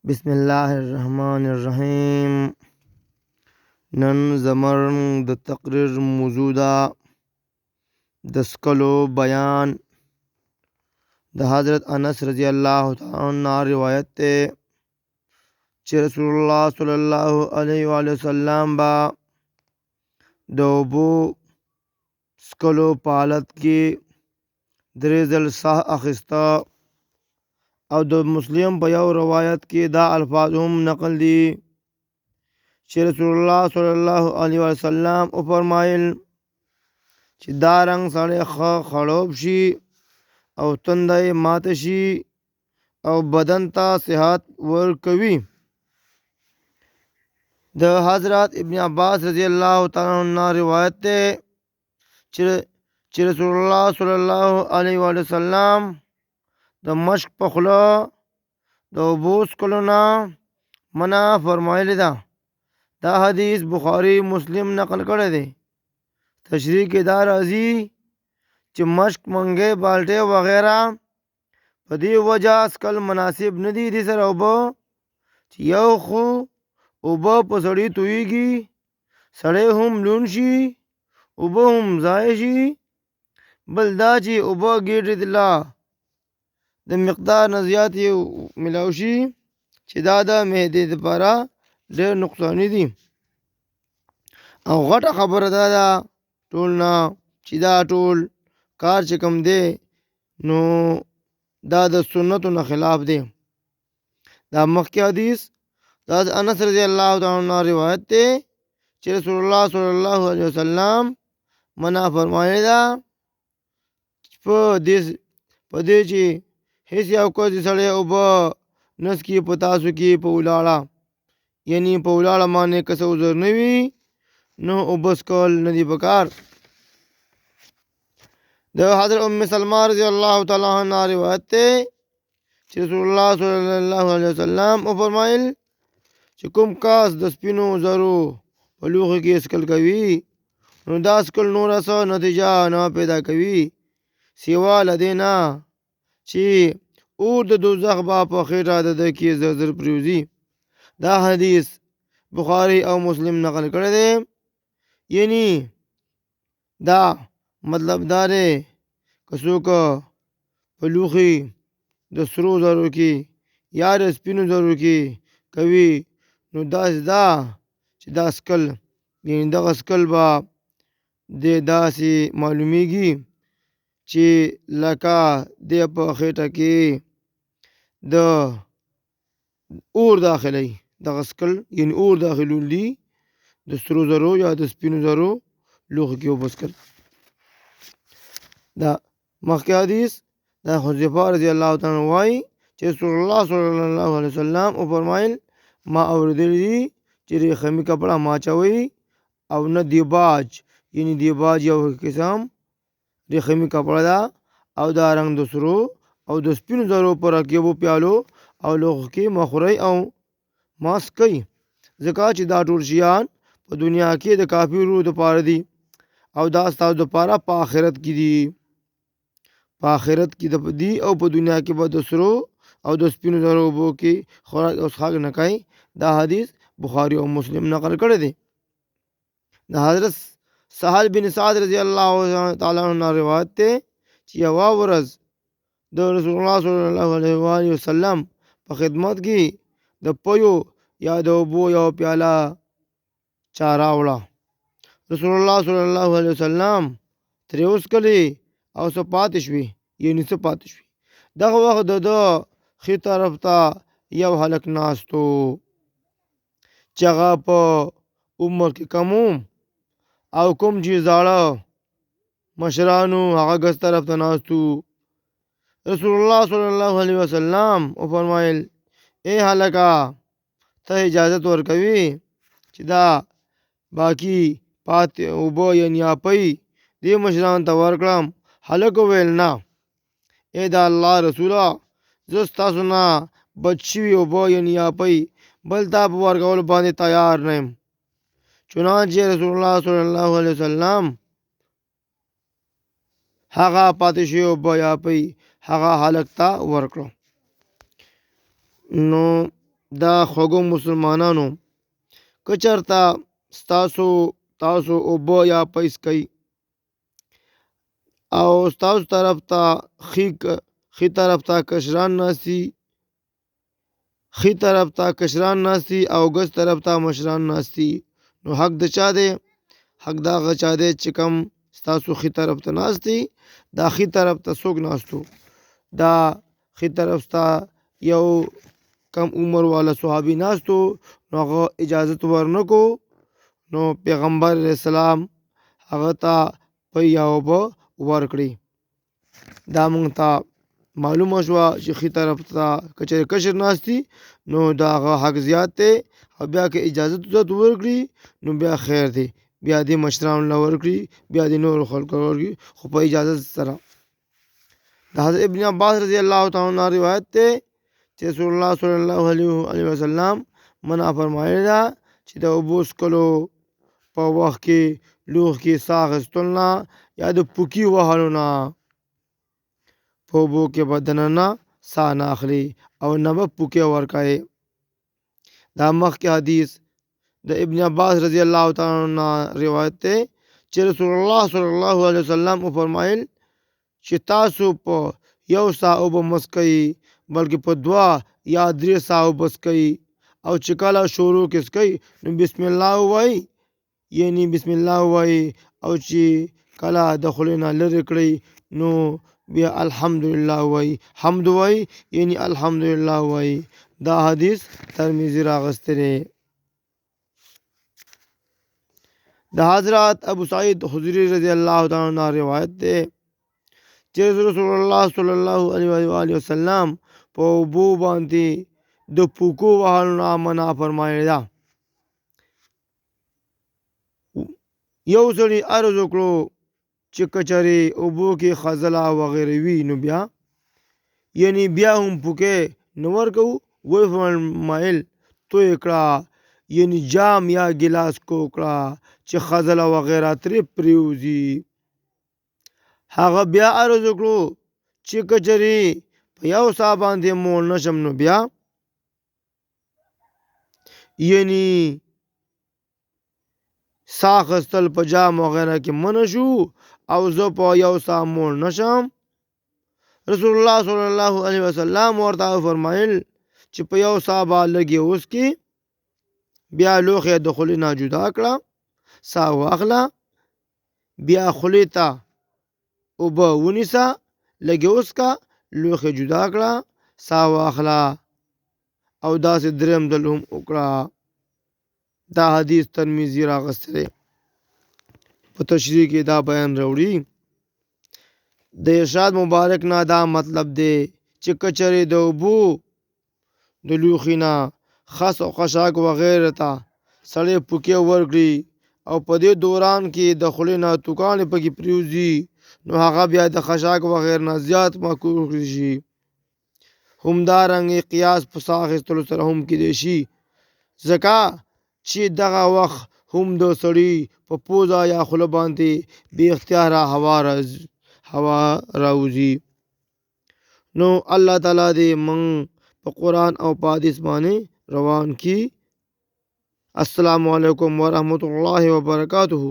بسم الله الرحمن الرحیم. نن زمرنګ د تقریر موضوع ده د څکلو بیان. د حضرت انس رضی الله تعالی عنہ روایت ته چې رسول الله صلی الله علیه و وسلم با د اوبو څکلو په حالت کې درې ځل ساه اخیسته، او د مسلم په یو روایت کې دا الفاظ هم نقل دي چې رسول الله صلی الله علیه وسلم او فرمایل چې دا رنګ سړی خړوب شي او تنده مات شي او بدن ته صحت ورکوي. د حضرت ابن عباس رضی الله تعالی عنہ روایت ده چې رسول الله صلی الله علیه وسلم د مشک په خوله د اوبو څکلو نه منع فرمایلی ده. دا حدیث بخاری مسلم نقل کړی دی. تشریح کې دا راځي چې مشک، منګی، بالټی وغیرہ په دې وجه څکل مناسب نه دي. دې سره اوبه چې یو خو اوبه په سړی تویږي، سړی هم لون شي، اوبه هم ضایع شي. بل دا چې اوبه ګېډې دله د مقدار نه زیات یې ملاو شي چې دا د معدې لپاره ډېر نقصاني دي. او غټه خبره دا ده ټول نه چې دا ټول کار چې کوم دی نو دا د سنتو نه خلاف دی. دا مخکې حدیث دا د انس رضی الله تعالی عنہ روایت دی چې رسول الله صلی الله علیه وسلم منع فرمایلی ده په دې چې هیڅ یو کس سړی اوبه نسکي په تاسو کې په ولاړه، یعنی په ولاړه باندې که څه عذر نه وي نو اوبه څکل نه دي پکار. د حضرت ام سلمہ رضی الله تعالی عنہ روایت دی چې رسول الله صلی الله علیه وسلم فرمایل چې کوم کس د سپینو زرو په لوښي کې څکل کوي نو دا څکل نوره څه نتیجه نه پیدا کوي سوا له دې نه چې اور د دوزخ به په خېټه د ده کې زر زر پرېوځي. دا حدیث بخاری او مسلم نقل کړی دی. یعنی دا مطلب دا دی که څوک په لوښي د سرو زرو کې یا د سپینو زرو کې کوي نو داسې ده چې دا څکل، یعنی دغه څکل به د داسې معلومیږي چې لکه د په خېټه کې د اور داخلی. دغه څکل یعنی اور داخلول دي د سرو زرو یا د سپینو زرو لوښي کې اوبه څکل. دا مخکې حدیث دا حذیفه رضی الله تعالی عنہ وایي چې رسول الله صلی الله علیه وسلم فرمایل ما اورېدلی دي چې ریخمي کپړه ما اچوئ او نه دیباج، یعنی دیباج یو قسم ریخمي کپړه ده او دا رنګ د سرو او د سپینو زرو په رکیبو پیالو او لوښو کې مخورئ او ماسک کوي، ځکه چې دا ټول شیان په دنیا کې د کافرو دپاره دي او دا ستاسو دپاره په آخرت کې دي. په آخرت کې دي او په دنیا کې به د سرو او د سپینو زرو اوبو کې خوراک او څښاک نه کوي. دا حدیث بخاری او مسلم نقل کړی دی. د حضرت سهل بن سعد رضی الله تعالی عنہ روایت دی چې یوه ورځ د رسول الله صلی الله علیه وسلم په خدمت کې د پیو یا د اوبو یو پیاله چا راوړه. رسول الله صلی الله علیه وسلم ترې وڅکلې او څه پاتې شوي، یعنی څه پاتې شوي. دغه وخت د ده ښي طرف ته یو هلک ناست و چې هغه په عمر کې کم او کوم چې زاړه مشرانو هغه ګس طرف ته ناست و. رسول الله صلی الله علیه وسلم فرمایل ای هلکه ته اجازت ورکوي چې دا باقی پاتې اوبه یعنی اپی دې مشرانو ته ورکړم؟ هلک وویل نه، ای د الله رسوله زه ستاسو نه بچ شوي اوبه یعنی اپی بل ته په ورکولو باندې تیار نه یم. چنانچه رسول الله صلی الله علیه وسلم هغه پاتې شوي اوبه یا اپی هغه هلک ته ورکړو. نو دا خوږو مسلمانانو که چېرته تاسو اوبه یا پیس کوي او ستاسو طرف ته ښي طرف ته کشران ناستی او ګس طرف ته مشران ناستی، نو حق د چا دی؟ حق دا هغه چا دی چې کم ستاسو ښي طرف ته ناستی. دا ښي طرف ته څوک ناستو؟ دا ښي طرف ته یو کم عمر والا صحابي ناستو، نو هغه اجازت ورنکو، نو پیغمبر علیه السلام هغه ته پی یا اوبه ورکړي. دا مونږ ته معلومه شوه چې ښي طرف ته که چېرې کشر ناستی نو دا هغه حق زیات دی، او بیا که اجازت ورکړي نو بیا خیر دی، بیا دې مشرانو له ورکړي، بیا دې نورو خلکو ورکړي، خو په اجازت سره. د حضرت ابن عباس رضی الله تعالی عنہ روایت دی چې رسول الله صلی الله علیه وسلم منع فرمایلی ده چې د اوبو څښلو په وخت کې لوښ کې ساه اخیستل نه یا د پوکي وهلو نه په اوبو کې به دننه ساه نه اخلي او نه به پوکي ورکوي. دا مخکې حدیث د ابن عباس رضی الله تعالی عنہ روایت دی چې رسول الله صلی الله علیه وسلم فرمایل چې تاسو په یو ساه اوبه مسکئ بلکې په 2 یا 3 ساه اوبه څکئ، او چې کله شروع کې څکئ نو بسم الله ووایئ، یعنی بسم الله ووایئ، او چې کله د خولې نه لرې کړئ نو بیا الحمدلله ووایئ، حمد ووایئ یعنی الحمدلله ووایئ. دا حدیث ترمذی راغستی دی. د حضرت ابو سعید خدری رضی الله تعالی عنہ روایت دی چې رسول الله صلی الله علیه وسلم په اوبو باندې د پوکو وهلو نه منع فرمایلی ده. یو سړي عرض وکړو چې که چېرې اوبو کې خزله وغیره وي نو بیا یعنی بیا هم پوکی نه ورکوو؟ ویې فرمایل توی کړه، یعنی جام یا ګیلاس کو کړه چې خزله وغیره ترې پرېوځي. هغه بیا عرض وکړو چې که چېرې په یو ساه باندې موړ نشم نو بیا یعنی ساه اخیستل په جام وغیره کې منع شو او زه په یو ساه موړ نشم. رسول الله صلی الله علیه وسلم ورته فرمایل چې په یو ساه به لږې وڅکې، بیا لوښی د خولې نه جدا کړه، ساه واخله، بیا خولې ته اوبه ونیسه، لږې وڅکه، لوښی جدا کړه، ساه واخله، او داسې دریم ځل هم وکړه. دا حدیث ترمذی راغستی دی. په تشریح کې دا بیان راوړي. د ارشاد مبارک نه دا مطلب دی چې که چېرې د اوبو د لوښي نه خس او خشاک وغیره ته سړی پوکې ورکړي او په دې دوران کې د خولې نه توکانې پکې پرېوځي نو هغه بیا د خشاک وغیره نه زیات مکروه شي. همدارنګې قیاس په ساه اخیستلو سره هم کیدی شي، ځکه چې دغه وخت هم د سړي په پوزه یا خوله باندې بې اختیاره هوا راوځي. نو الله تعالی دې موږ په قرآن او په حدیث باندې روان کی. السلام علیکم ورحمۃ اللہ وبرکاتہ.